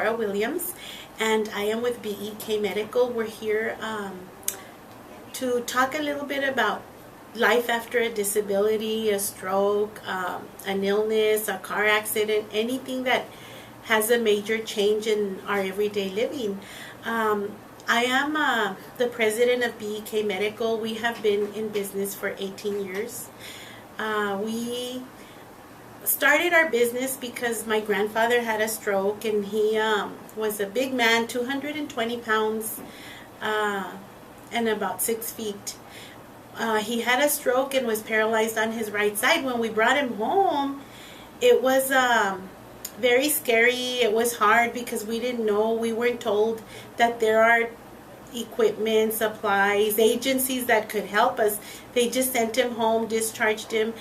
Laura Williams, and I am with BEK Medical. We're here to talk a little bit about life after a disability, a stroke, an illness, a car accident, anything that has a major change in our everyday living. I am the president of BEK Medical. We have been in business for 18 years. We started our business because my grandfather had a stroke, and he was a big man, 220 pounds and about 6 feet. He had a stroke and was paralyzed on his right side. When we brought him home, it was very scary. It was hard because we didn't know. We weren't told that there are equipment, supplies, agencies that could help us. They just sent him home, discharged him,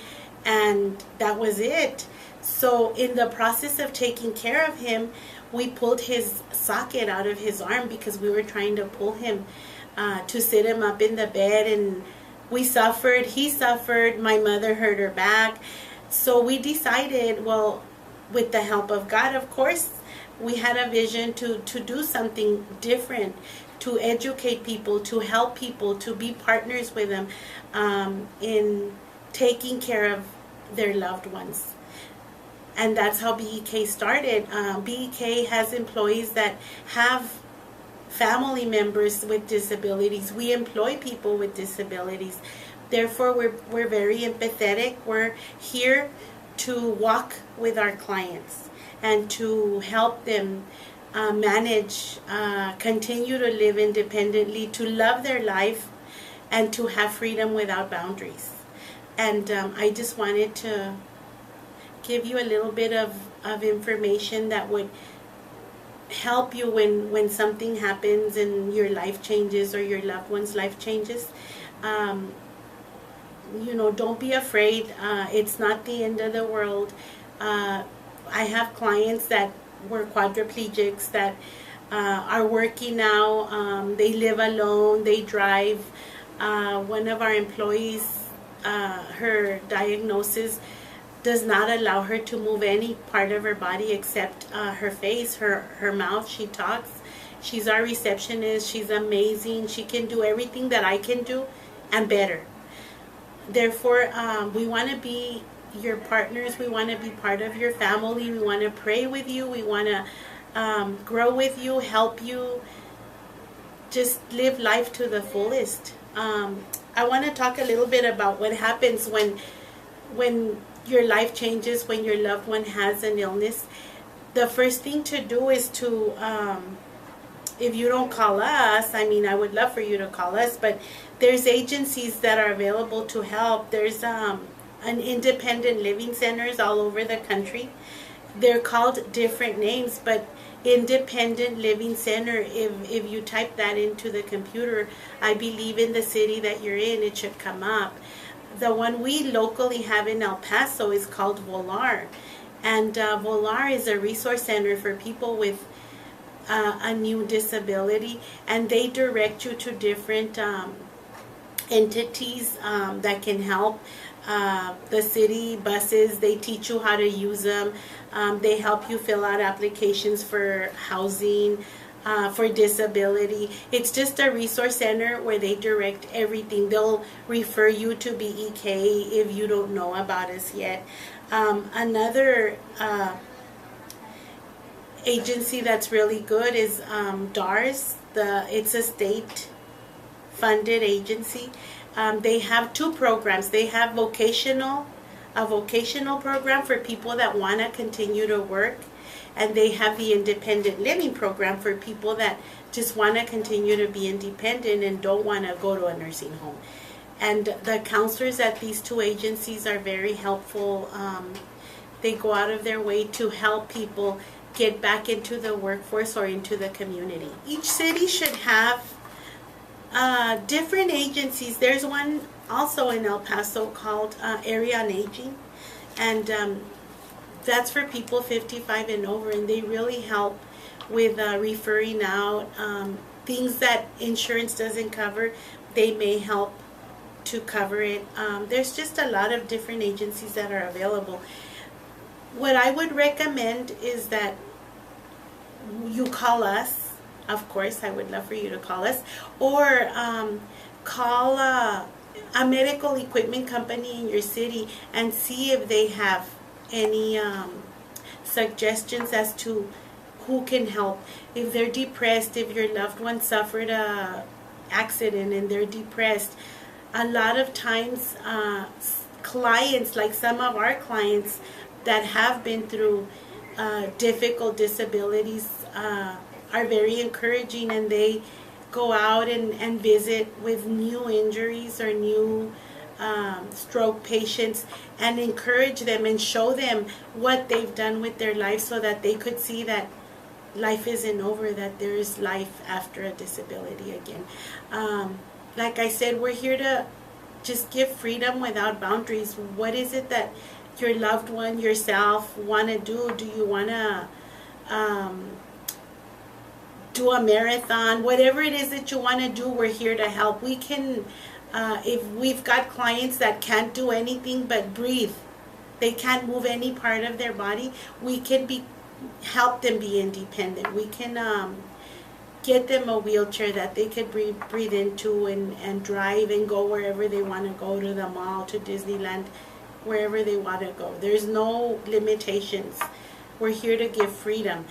and that was it. So in the process of taking care of him, we pulled his socket out of his arm because we were trying to pull him to sit him up in the bed, and we suffered, he suffered, my mother hurt her back. So we decided, well, with the help of God, of course, we had a vision to do something different, to educate people, to help people, to be partners with them in taking care of their loved ones. And that's how BEK started. BEK has employees that have family members with disabilities. We employ people with disabilities. Therefore, we're very empathetic. We're here to walk with our clients and to help them manage, continue to live independently, to love their life, and to have freedom without boundaries. And I just wanted to give you a little bit of information that would help you when something happens and your life changes or your loved one's life changes. Don't be afraid. It's not the end of the world. I have clients that were quadriplegics that are working now. They live alone. They drive. One of our employees, her diagnosis does not allow her to move any part of her body except her face, her mouth. She talks. She's our receptionist. She's amazing. She can do everything that I can do and better. Therefore, we want to be your partners. We want to be part of your family. We want to pray with you. We want to grow with you, help you, just live life to the fullest. I want to talk a little bit about what happens when your life changes, when your loved one has an illness. The first thing to do is to, if you don't call us, I mean, I would love for you to call us, but there's agencies that are available to help. There's an independent living centers all over the country. They're called different names, but independent living center, if you type that into the computer, I believe in the city that you're in, it should come up. The one we locally have in El Paso is called Volar, and Volar is a resource center for people with a new disability, and they direct you to different entities that can help. The city buses, they teach you how to use them. They help you fill out applications for housing, for disability. It's just a resource center where they direct everything. They'll refer you to BEK if you don't know about us yet. Another agency that's really good is DARS. It's a state-funded agency. They have two programs. They have a vocational program for people that want to continue to work, and they have the independent living program for people that just want to continue to be independent and don't want to go to a nursing home. And the counselors at these two agencies are very helpful. They go out of their way to help people get back into the workforce or into the community. Each city should have different agencies. There's one also in El Paso called Area on Aging, and that's for people 55 and over, and they really help with referring out things that insurance doesn't cover. They may help to cover it. There's just a lot of different agencies that are available. What I would recommend is that you call us. Of course, I would love for you to call us, or call a medical equipment company in your city and see if they have any suggestions as to who can help. If they're depressed, if your loved one suffered a accident and they're depressed, a lot of times clients, like some of our clients that have been through difficult disabilities, are very encouraging, and they go out and visit with new injuries or new stroke patients and encourage them and show them what they've done with their life so that they could see that life isn't over, that there is life after a disability again. Like I said, we're here to just give freedom without boundaries. What is it that your loved one, yourself, want to do? Do you want to do a marathon? Whatever it is that you want to do, we're here to help. We can, if we've got clients that can't do anything but breathe, they can't move any part of their body, we can help them be independent. We can get them a wheelchair that they could breathe into and drive and go wherever they want to go, to the mall, to Disneyland, wherever they want to go. There's no limitations. We're here to give freedom.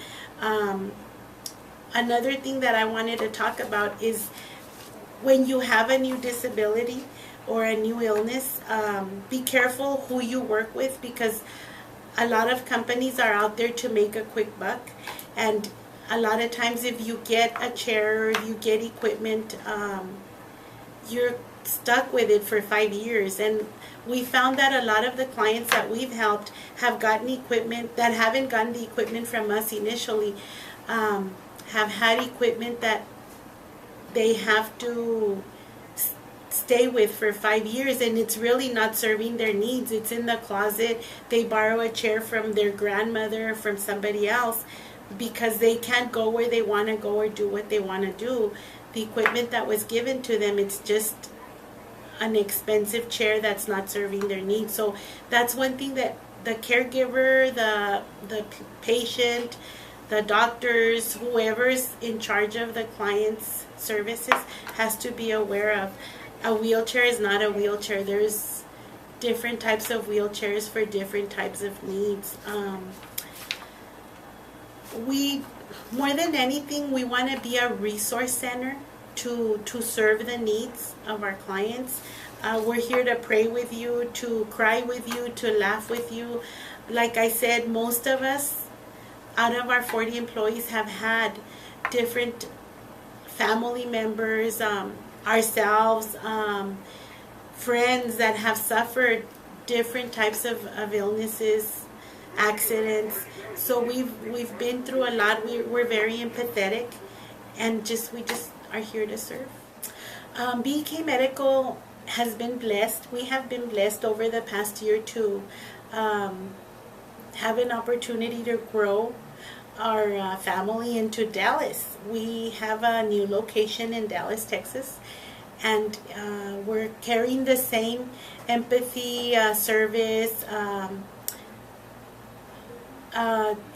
Another thing that I wanted to talk about is when you have a new disability or a new illness, be careful who you work with, because a lot of companies are out there to make a quick buck, and a lot of times if you get a chair or you get equipment, you're stuck with it for 5 years. And we found that a lot of the clients that we've helped have gotten equipment that haven't gotten the equipment from us initially, have had equipment that they have to stay with for 5 years, and it's really not serving their needs. It's in the closet. They borrow a chair from their grandmother, from somebody else, because they can't go where they want to go or do what they want to do. The equipment that was given to them, it's just an expensive chair that's not serving their needs. So that's one thing that the caregiver, the patient, the doctors, whoever's in charge of the client's services has to be aware of. A wheelchair is not a wheelchair. There's different types of wheelchairs for different types of needs. We, more than anything, we want to be a resource center to serve the needs of our clients. We're here to pray with you, to cry with you, to laugh with you. Like I said, most of us, out of our 40 employees, have had different family members, ourselves, friends that have suffered different types of illnesses, accidents. So we've been through a lot. We're very empathetic, and we just are here to serve. BK Medical has been blessed. We have been blessed over the past year to have an opportunity to grow our family into Dallas. We have a new location in Dallas, Texas, and we're carrying the same empathy, service,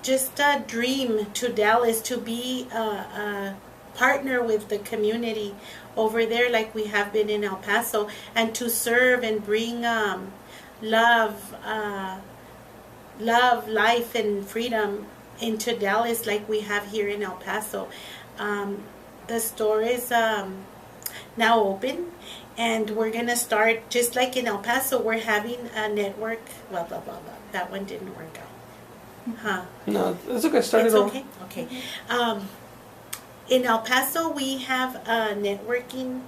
just a dream to Dallas, to be a partner with the community over there like we have been in El Paso, and to serve and bring love, life, and freedom into Dallas like we have here in El Paso. The store is now open, and we're gonna start just like in El Paso. We're having a network. Blah blah blah blah. That one didn't work out. Huh? No, it's okay. Start It's it okay. Okay. In El Paso, we have a networking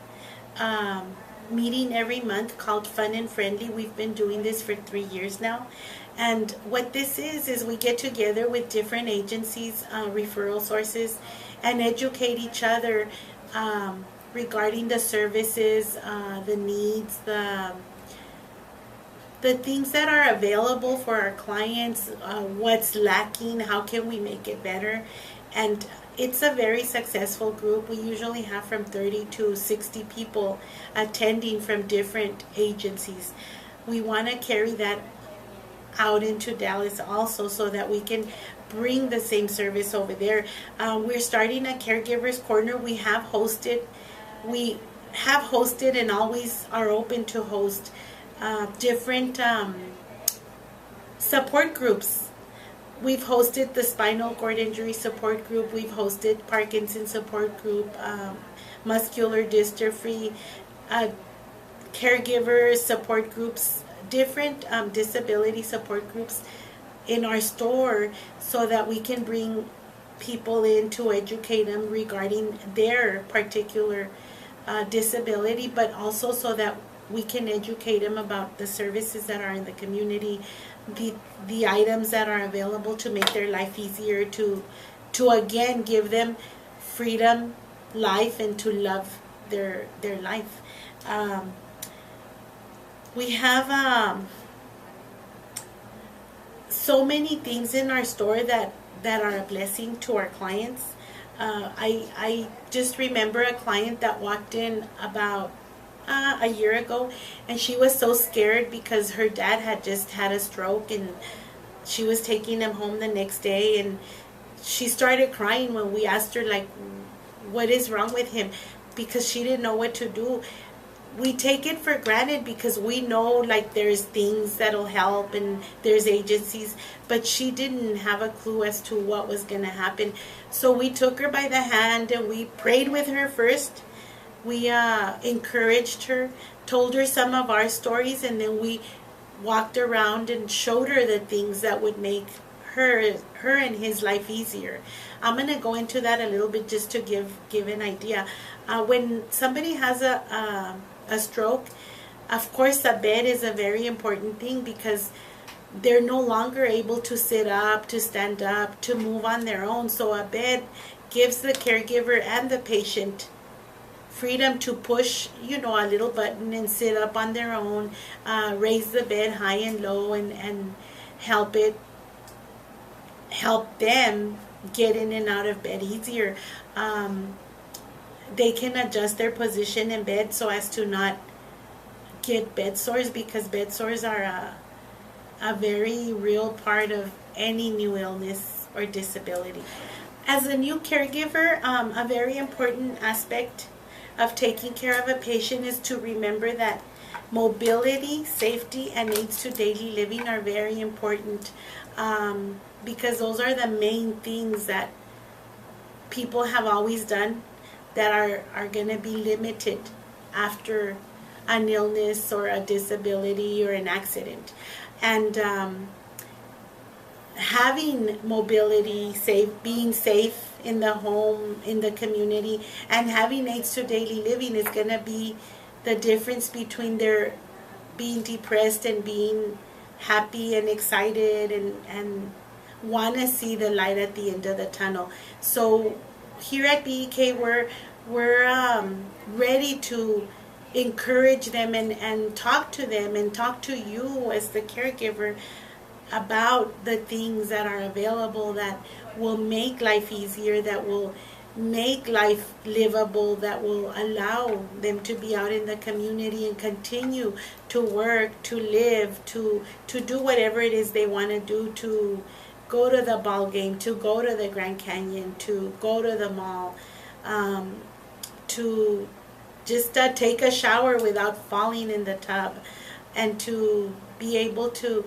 meeting every month called Fun and Friendly. We've been doing this for 3 years now. And what this is we get together with different agencies, referral sources, and educate each other regarding the services, the needs, the things that are available for our clients, what's lacking, how can we make it better. And it's a very successful group. We usually have from 30 to 60 people attending from different agencies. We want to carry that out into Dallas also, so that we can bring the same service over there. We're starting a Caregivers Corner. We have hosted and always are open to host different support groups. We've hosted the spinal cord injury support group. We've hosted Parkinson's support group, muscular dystrophy, caregivers support groups, different disability support groups in our store, so that we can bring people in to educate them regarding their particular disability, but also so that we can educate them about the services that are in the community, the items that are available to make their life easier, to again give them freedom, life, and to love their life. We have so many things in our store that are a blessing to our clients. I just remember a client that walked in about a year ago, and she was so scared because her dad had just had a stroke, and she was taking him home the next day, and she started crying when we asked her, like, what is wrong with him, because she didn't know what to do. We take it for granted because we know, like, there's things that'll help and there's agencies, but she didn't have a clue as to what was going to happen. So we took her by the hand and we prayed with her first. We encouraged her, told her some of our stories, and then we walked around and showed her the things that would make her and his life easier. I'm going to go into that a little bit just to give an idea. When somebody has a stroke, of course a bed is a very important thing, because they're no longer able to sit up, to stand up, to move on their own. So a bed gives the caregiver and the patient freedom to push, a little button and sit up on their own, raise the bed high and low, and help them get in and out of bed easier. They can adjust their position in bed so as to not get bed sores, because bed sores are a very real part of any new illness or disability. As a new caregiver, a very important aspect of taking care of a patient is to remember that mobility, safety, and aids to daily living are very important, because those are the main things that people have always done that are going to be limited after an illness or a disability or an accident. And having mobility, being safe in the home, in the community, and having aids to daily living is going to be the difference between their being depressed and being happy and excited and want to see the light at the end of the tunnel. So here at BEK, we're ready to encourage them and talk to them and talk to you as the caregiver about the things that are available that will make life easier, that will make life livable, that will allow them to be out in the community and continue to work, to live, to do whatever it is they want to do, to go to the ball game, to go to the Grand Canyon, to go to the mall, to just take a shower without falling in the tub, and to be able to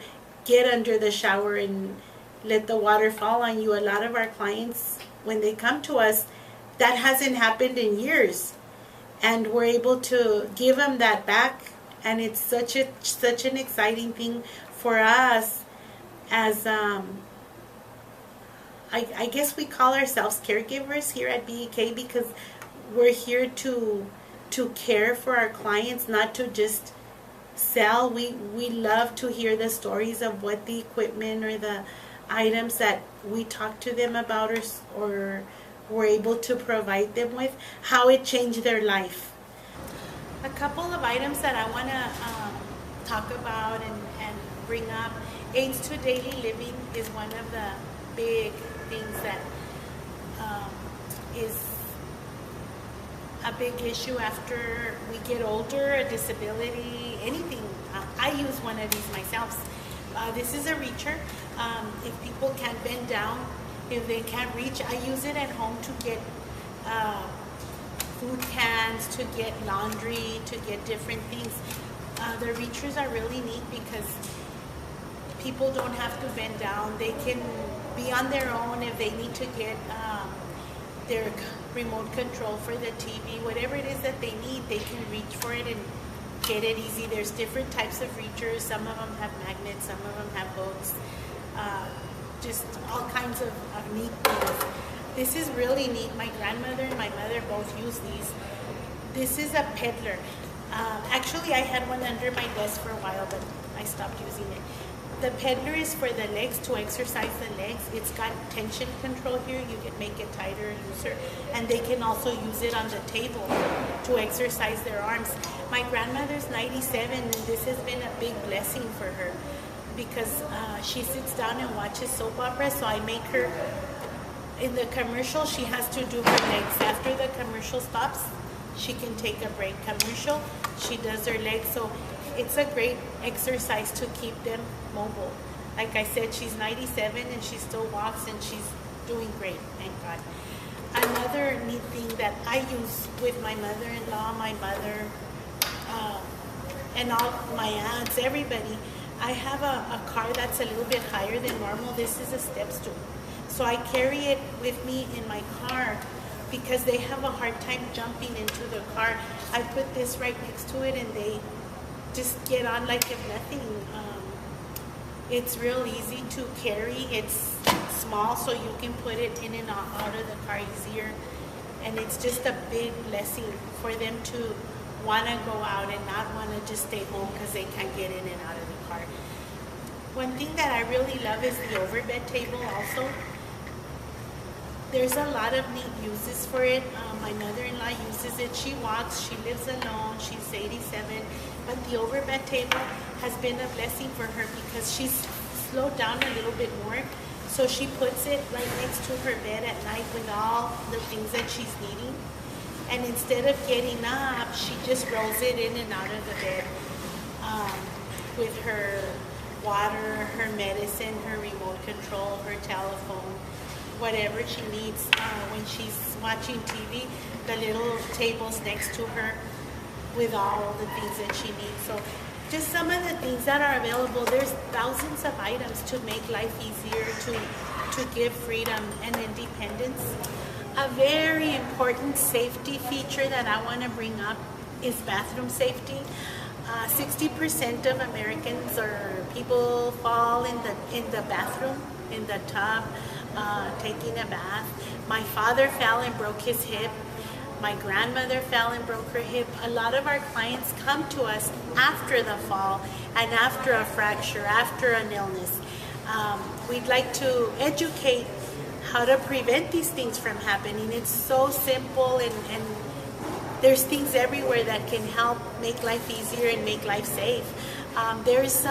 get under the shower and let the water fall on you. A lot of our clients, when they come to us, that hasn't happened in years, and we're able to give them that back, and it's such an exciting thing for us. As I guess we call ourselves caregivers here at BEK, because we're here to care for our clients, not to just sell. We love to hear the stories of what the equipment or the items that we talk to them about or we're able to provide them with, how it changed their life. A couple of items that I want to talk about and bring up. Aids to daily living is one of the big things that is a big issue after we get older, a disability, anything. I use one of these myself. This is a reacher. If people can't bend down, if they can't reach, I use it at home to get food cans, to get laundry, to get different things. The reachers are really neat because people don't have to bend down. They can be on their own. If they need to get their remote control for the TV, whatever it is that they need, they can reach for it and get it easy. There's different types of reachers. Some of them have magnets, some of them have hooks, just all kinds of neat things. This is really neat. My grandmother and my mother both use these. This is a peddler. Actually, I had one under my desk for a while, but I stopped using it. The peddler is for the legs, to exercise the legs. It's got tension control here. You can make it tighter, looser, and they can also use it on the table to exercise their arms. My grandmother's 97, and this has been a big blessing for her because she sits down and watches soap operas, so I make her, in the commercial, she has to do her legs. After the commercial stops, she can take a break. Commercial, she does her legs, so it's a great exercise to keep them mobile. Like I said, she's 97 and she still walks and she's doing great, thank God. Another neat thing that I use with my mother-in-law, my mother, and all my aunts, everybody, I have a car that's a little bit higher than normal. This is a step stool. So I carry it with me in my car because they have a hard time jumping into the car. I put this right next to it and they just get on like if nothing. It's real easy to carry. It's small, so you can put it in and out of the car easier. And it's just a big blessing for them to want to go out and not want to just stay home because they can't get in and out of the car. One thing that I really love is the overbed table also. There's a lot of neat uses for it. My mother-in-law uses it. She walks, she lives alone, she's 87. But the overbed table has been a blessing for her because she's slowed down a little bit more. So she puts it right next to her bed at night with all the things that she's needing. And instead of getting up, she just rolls it in and out of the bed with her water, her medicine, her remote control, her telephone, whatever she needs. When she's watching TV, the little table's next to her with all the things that she needs. So just some of the things that are available. There's thousands of items to make life easier, to give freedom and independence. A very important safety feature that I want to bring up is bathroom safety. 60% of Americans or people fall in the bathroom, in the tub, taking a bath. My father fell and broke his hip. My grandmother fell and broke her hip. A lot of our clients come to us after the fall and after a fracture, after an illness. We'd like to educate how to prevent these things from happening. It's so simple, and there's things everywhere that can help make life easier and make life safe. There's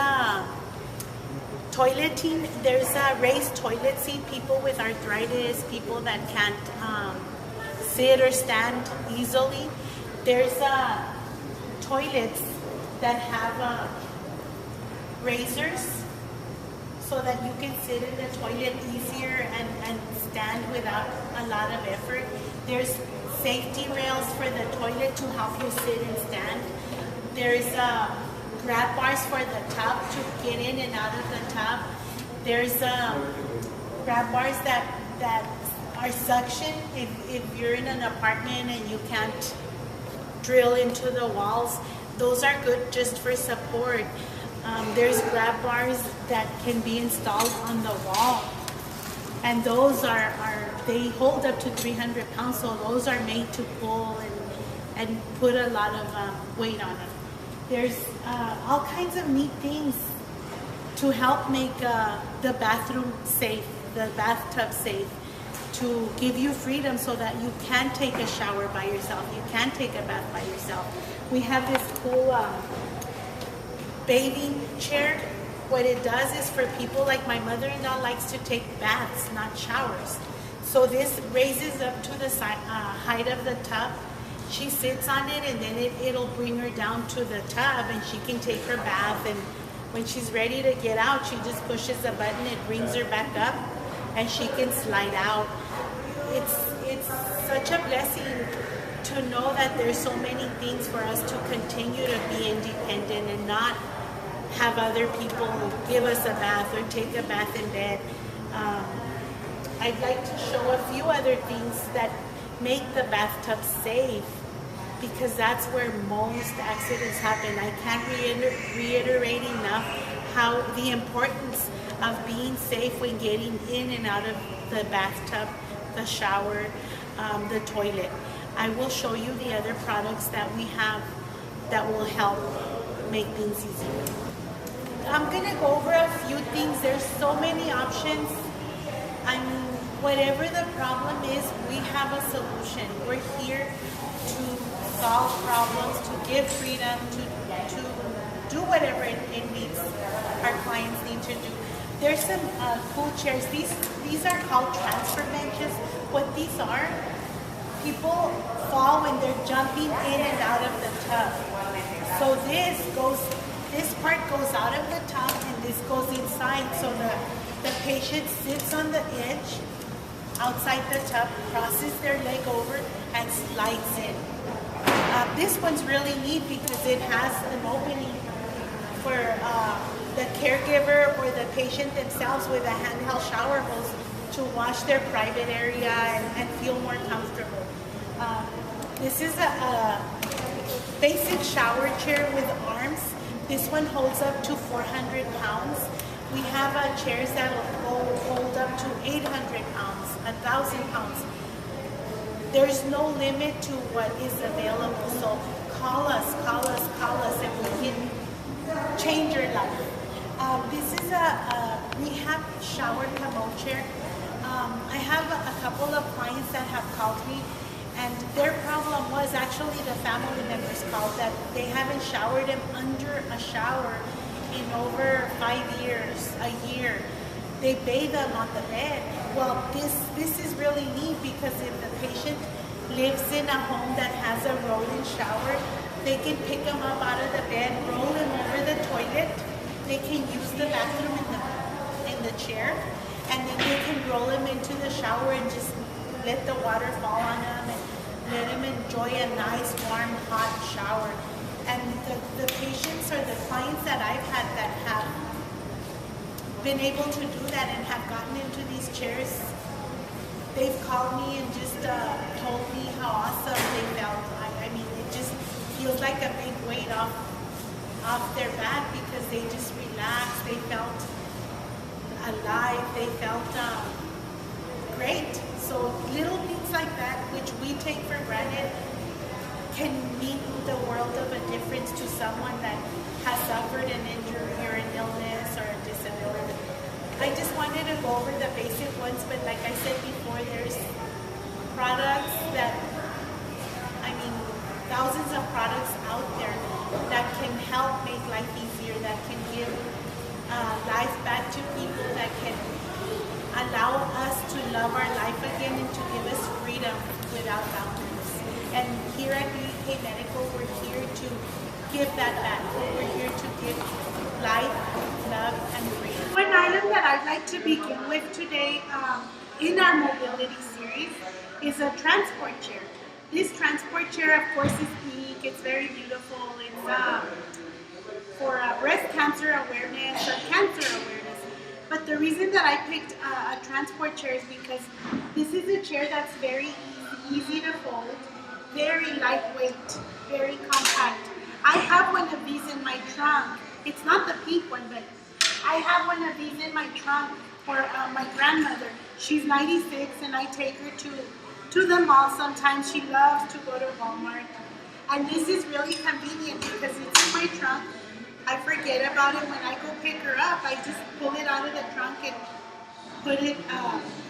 toileting. There's a raised toilet seat. People with arthritis, people that can't sit or stand easily. There's toilets that have razors so that you can sit in the toilet easier and stand without a lot of effort. There's safety rails for the toilet to help you sit and stand. There's grab bars for the tub to get in and out of the tub. There's grab bars that are suction if you're in an apartment and you can't drill into the walls. Those are good just for support. There's grab bars that can be installed on the wall, and those they hold up to 300 pounds, so those are made to pull and put a lot of weight on them. There's all kinds of neat things to help make the bathroom safe, the bathtub safe, to give you freedom so that you can take a shower by yourself, you can take a bath by yourself. We have this cool bathing chair. What it does is for people like my mother-in-law likes to take baths, not showers. So this raises up to the height of the tub. She sits on it and then it'll bring her down to the tub and she can take her bath and When she's ready to get out, she just pushes a button, it brings her back up, and she can slide out. It's such a blessing to know that there's so many things for us to continue to be independent and not have other people give us a bath or take a bath in bed. I'd like to show a few other things that make the bathtub safe, because that's where most accidents happen. I can't reiterate enough how the importance of being safe when getting in and out of the bathtub, the shower, the toilet. I will show you the other products that we have that will help make things easier. I'm gonna go over a few things. There's so many options. I mean, whatever the problem is, we have a solution. We're here to solve problems, to give freedom, to do whatever it needs, our clients need to do. There's some cool chairs. These are called transfer benches. What these are, people fall when they're jumping in and out of the tub. So this part goes out of the tub and this goes inside. So the patient sits on the edge outside the tub, crosses their leg over, and slides in. This one's really neat because it has an opening for the caregiver or the patient themselves with a handheld shower hose to wash their private area and feel more comfortable. This is a basic shower chair with arms. This one holds up to 400 pounds. We have chairs that will hold up to 800 pounds, 1,000 pounds. There's no limit to what is available, so call us, and we can change your life. This is a rehab shower commode chair. I have a couple of clients that have called me, and their problem was actually the family members called that they haven't showered them under a shower in over 5 years, a year. They bathe them on the bed. Well, this is really neat because if the patient lives in a home that has a roll-in shower, they can pick them up out of the bed, roll them over the toilet. They can use the bathroom in the chair, and then they can roll them into the shower and just let the water fall on them and let them enjoy a nice, warm, hot shower. And the patients or the clients that I've had that have been able to do that and have gotten into these chairs, they've called me and just told me how awesome they felt. I mean, it just feels like a big weight off their back because they just relaxed, they felt alive, they felt great. So little things like that, which we take for granted, can mean the world of a difference to someone that has suffered an injury or an illness or a disability. I just wanted to go over the basic ones, but like I said before, there's products that, I mean, thousands of products out there that can help make life easier, that can give life back to people, that can allow us to love our life again and to give us freedom without boundaries. And here at BK Medical, we're here to give that back. We're here to give life, love, and freedom. One item that I'd like to begin with today in our mobility series is a transport chair. This transport chair, of course, is unique. It's very beautiful. It's for breast cancer awareness or cancer awareness. But the reason that I picked a transport chair is because this is a chair that's very easy to fold, very lightweight, very compact. I have one of these in my trunk. It's not the pink one, but I have one of these in my trunk for my grandmother. She's 96 and I take her to the mall sometimes. She loves to go to Walmart. And this is really convenient because it's in my trunk. I forget about it when I go pick her up. I just pull it out of the trunk and put it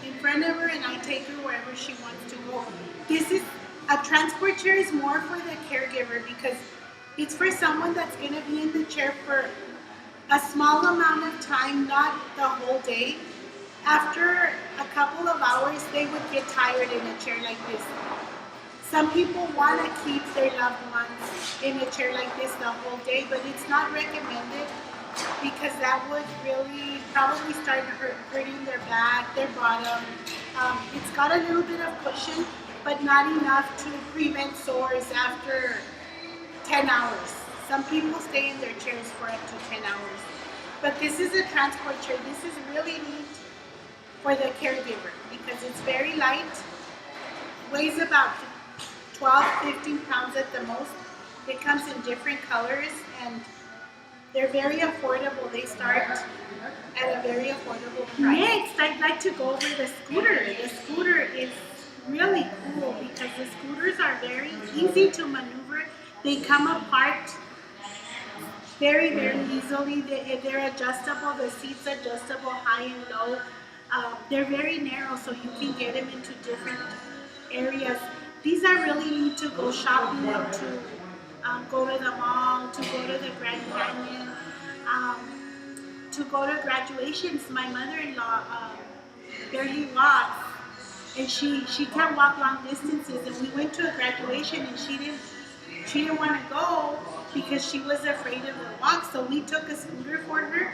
in front of her, and I take her wherever she wants to go. A transport chair is more for the caregiver because it's for someone that's going to be in the chair for a small amount of time, not the whole day. After a couple of hours, they would get tired in a chair like this. Some people want to keep their loved ones in a chair like this the whole day, but it's not recommended because that would really probably start hurting their back, their bottom. It's got a little bit of cushion, but not enough to prevent sores after 10 hours. Some people stay in their chairs for up to 10 hours. But this is a transport chair. This is really neat for the caregiver because it's very light, weighs about 12, 15 pounds at the most. It comes in different colors and they're very affordable. They start at a very affordable price. Next, I'd like to go over the scooter. The scooter is really cool because the scooters are very easy to maneuver. They come apart very, very easily. They're adjustable. The seat's adjustable high and low. They're very narrow, so you can get them into different areas. These are really neat to go shopping, to go to the mall, to go to the Grand Canyon, to go to graduations. My mother-in-law barely walks, and she can't walk long distances. And we went to a graduation, and she didn't want to go because she was afraid of the walk. So we took a scooter for her.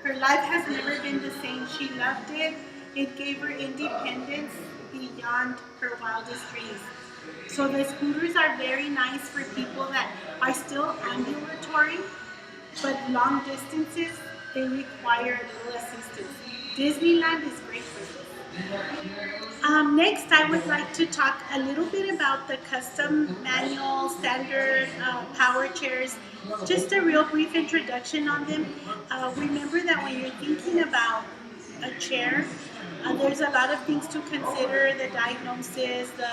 Her life has never been the same. She loved it. It gave her independence beyond her wildest dreams. So the scooters are very nice for people that are still ambulatory, but long distances, they require a little assistance. Disneyland is great for this. Next, I would like to talk a little bit about the custom manual standard power chairs. Just a real brief introduction on them. Remember that when you're thinking about a chair, there's a lot of things to consider: the diagnosis, the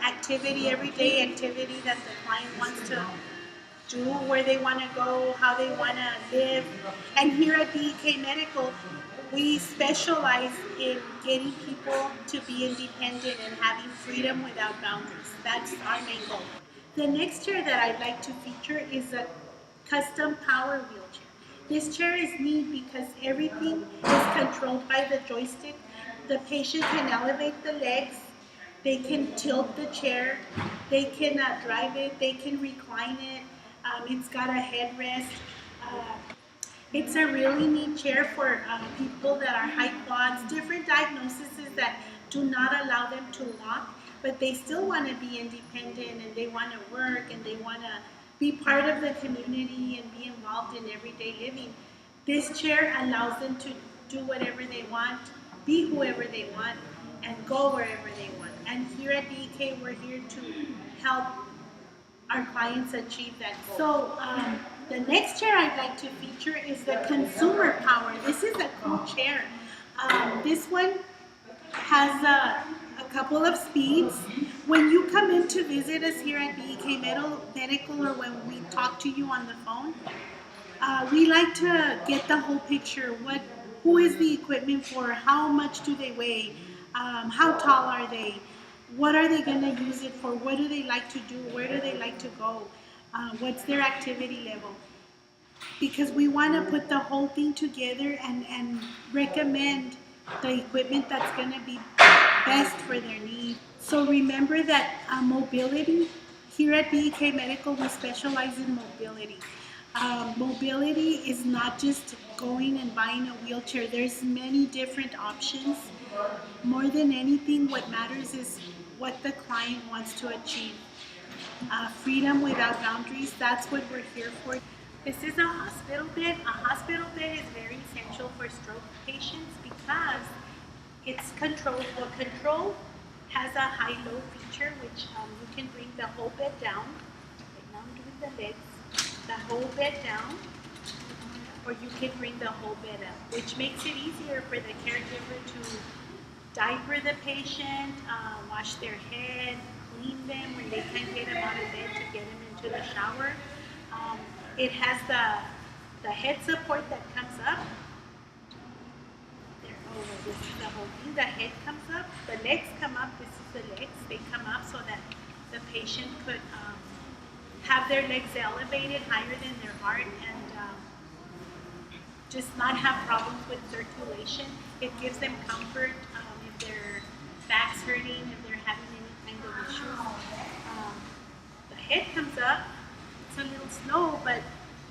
activity, everyday activity that the client wants to do, where they want to go, how they want to live. And here at BEK Medical, we specialize in getting people to be independent and having freedom without boundaries. That's our main goal. The next chair that I'd like to feature is a custom power wheelchair. This chair is neat because everything is controlled by the joystick. The patient can elevate the legs, they can tilt the chair, they can drive it, they can recline it. It's got a headrest. It's a really neat chair for people that are high quads, different diagnoses that do not allow them to walk, but they still want to be independent and they want to work and they want to be part of the community and be involved in everyday living. This chair allows them to do whatever they want, be whoever they want, and go wherever they want. And here at BEK, we're here to help our clients achieve that goal. So the next chair I'd like to feature is the Consumer Power. This is a cool chair. This one has a couple of speeds. When you come in to visit us here at BEK Medical, or when we talk to you on the phone, we like to get the whole picture. Who is the equipment for? How much do they weigh? How tall are they? What are they going to use it for? What do they like to do? Where do they like to go? What's their activity level? Because we want to put the whole thing together and recommend the equipment that's going to be best for their needs. So remember that mobility, here at BEK Medical, we specialize in mobility. Mobility is not just going and buying a wheelchair. There's many different options. More than anything, what matters is what the client wants to achieve. Freedom without boundaries, that's what we're here for. This is a hospital bed. A hospital bed is very essential for stroke patients because it's controlled. Well, control has a high-low feature, which you can bring the whole bed down. Right now I'm doing the legs. The whole bed down, or you can bring the whole bed up, which makes it easier for the caregiver to diaper the patient, wash their head, clean them when they can't get them out of bed to get them into the shower. It has the head support that comes up. This is the whole thing. The head comes up, the legs come up. This is the legs. They come up so that the patient could have their legs elevated higher than their heart and just not have problems with circulation. It gives them comfort if their back's hurting, if they're having any kind of issues. The head comes up. It's a little slow, but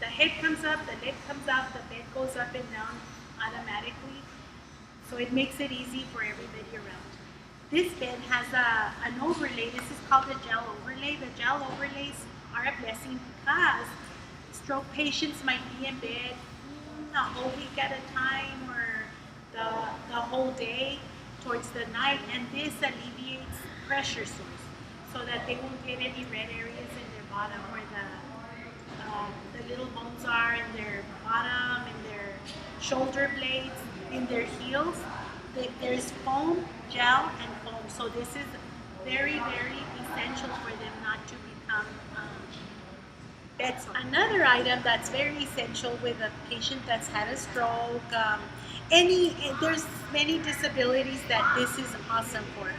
the head comes up, the leg comes out, the bed goes up and down automatically. So it makes it easy for everybody around. This bed has an overlay. This is called the gel overlay. The gel overlays are a blessing because stroke patients might be in bed a whole week at a time or the whole day towards the night, and this alleviates pressure sores so that they won't get any red areas in their bottom where the little bones are in their bottom, in their shoulder blades, in their heels. There's foam, gel, and foam. So this is very, very essential for them not to become bed sore. Another item that's very essential with a patient that's had a stroke, there's many disabilities that this is awesome for.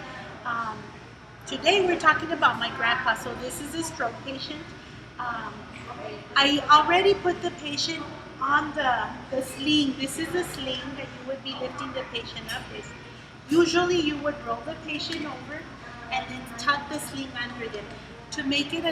Today we're talking about my grandpa. So this is a stroke patient. I already put the patient on the sling. This is a sling that you would be lifting the patient up with. Usually you would roll the patient over and then tuck the sling under them. To make it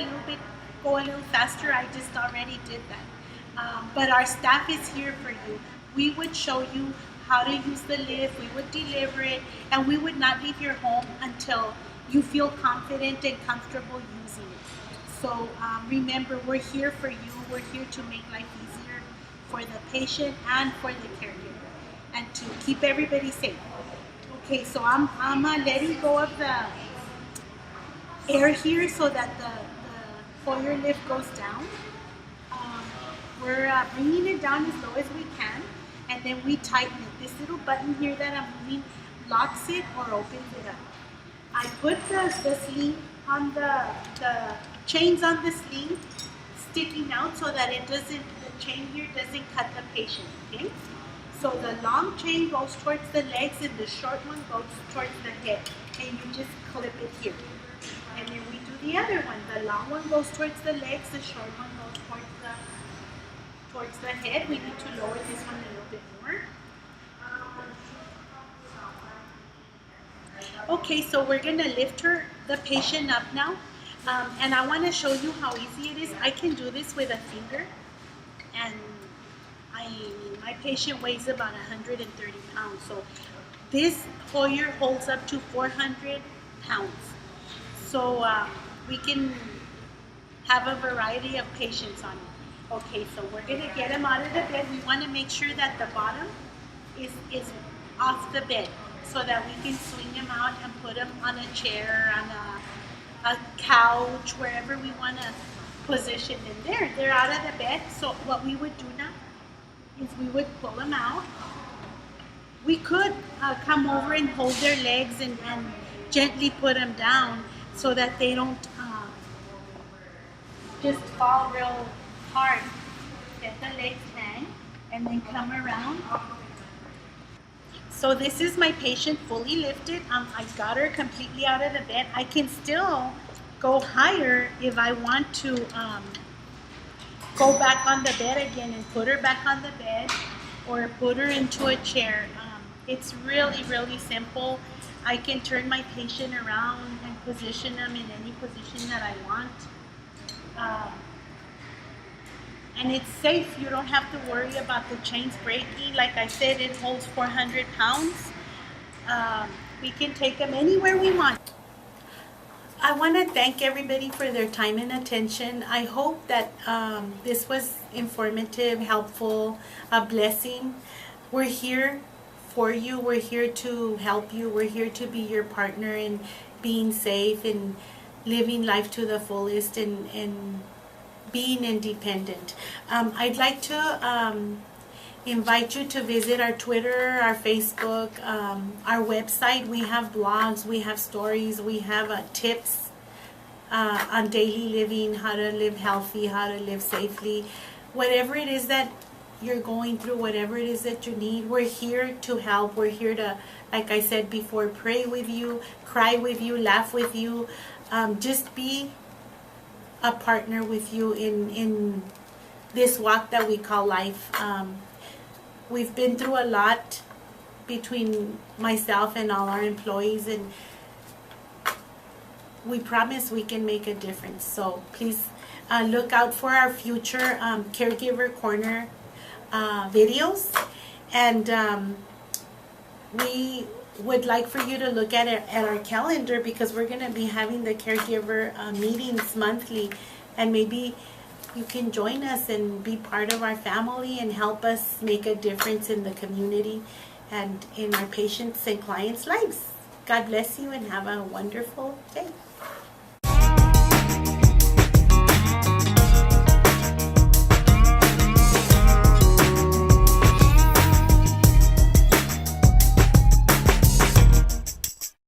go a little faster, I just already did that. But our staff is here for you. We would show you how to use the lift, we would deliver it, and we would not leave your home until you feel confident and comfortable using it. So remember, we're here for you. We're here to make life easier for the patient and for the caregiver, and to keep everybody safe. Okay, so I'm letting go of the air here so that the Hoyer lift goes down. We're bringing it down as low as we can, and then we tighten it. This little button here that I'm moving locks it or opens it up. I put the sling on the chains on the sling sticking out so that the chain here doesn't cut the patient, okay? So the long chain goes towards the legs and the short one goes towards the head, and you just clip it here. And then we do the other one. The long one goes towards the legs, the short one goes towards the head. We need to lower this one a little bit more. Okay, so we're gonna lift the patient up now. And I wanna show you how easy it is. I can do this with a finger, and my patient weighs about 130 pounds. So this Hoyer holds up to 400 pounds. So we can have a variety of patients on it. Okay, so we're gonna get them out of the bed. We wanna make sure that the bottom is off the bed so that we can swing them out and put them on a chair, on a couch, wherever we wanna position them there. They're out of the bed, so what we would do now is we would pull them out. We could come over and hold their legs and gently put them down so that they don't just fall real hard. Let the legs hang and then come around. So this is my patient fully lifted. I got her completely out of the bed. I can still go higher if I want to go back on the bed again and put her back on the bed or put her into a chair. It's really, really simple. I can turn my patient around and position them in any position that I want. And it's safe. You don't have to worry about the chains breaking. Like I said, it holds 400 pounds. We can take them anywhere we want. I want to thank everybody for their time and attention. I hope that this was informative, helpful, a blessing. We're here for you. We're here to help you. We're here to be your partner in being safe and living life to the fullest and being independent. I'd like to invite you to visit our Twitter, our Facebook, our website. We have blogs, we have stories, we have tips on daily living, how to live healthy, how to live safely. Whatever it is that you're going through, whatever it is that you need, we're here to help. We're here to, like I said before, pray with you, cry with you, laugh with you, just be a partner with you in this walk that we call life. We've been through a lot between myself and all our employees, and we promise we can make a difference. So please look out for our future Caregiver Corner videos. And we would like for you to look at it at our calendar, because we're going to be having the caregiver meetings monthly, and maybe you can join us and be part of our family and help us make a difference in the community and in our patients' and clients' lives. God bless you and have a wonderful day.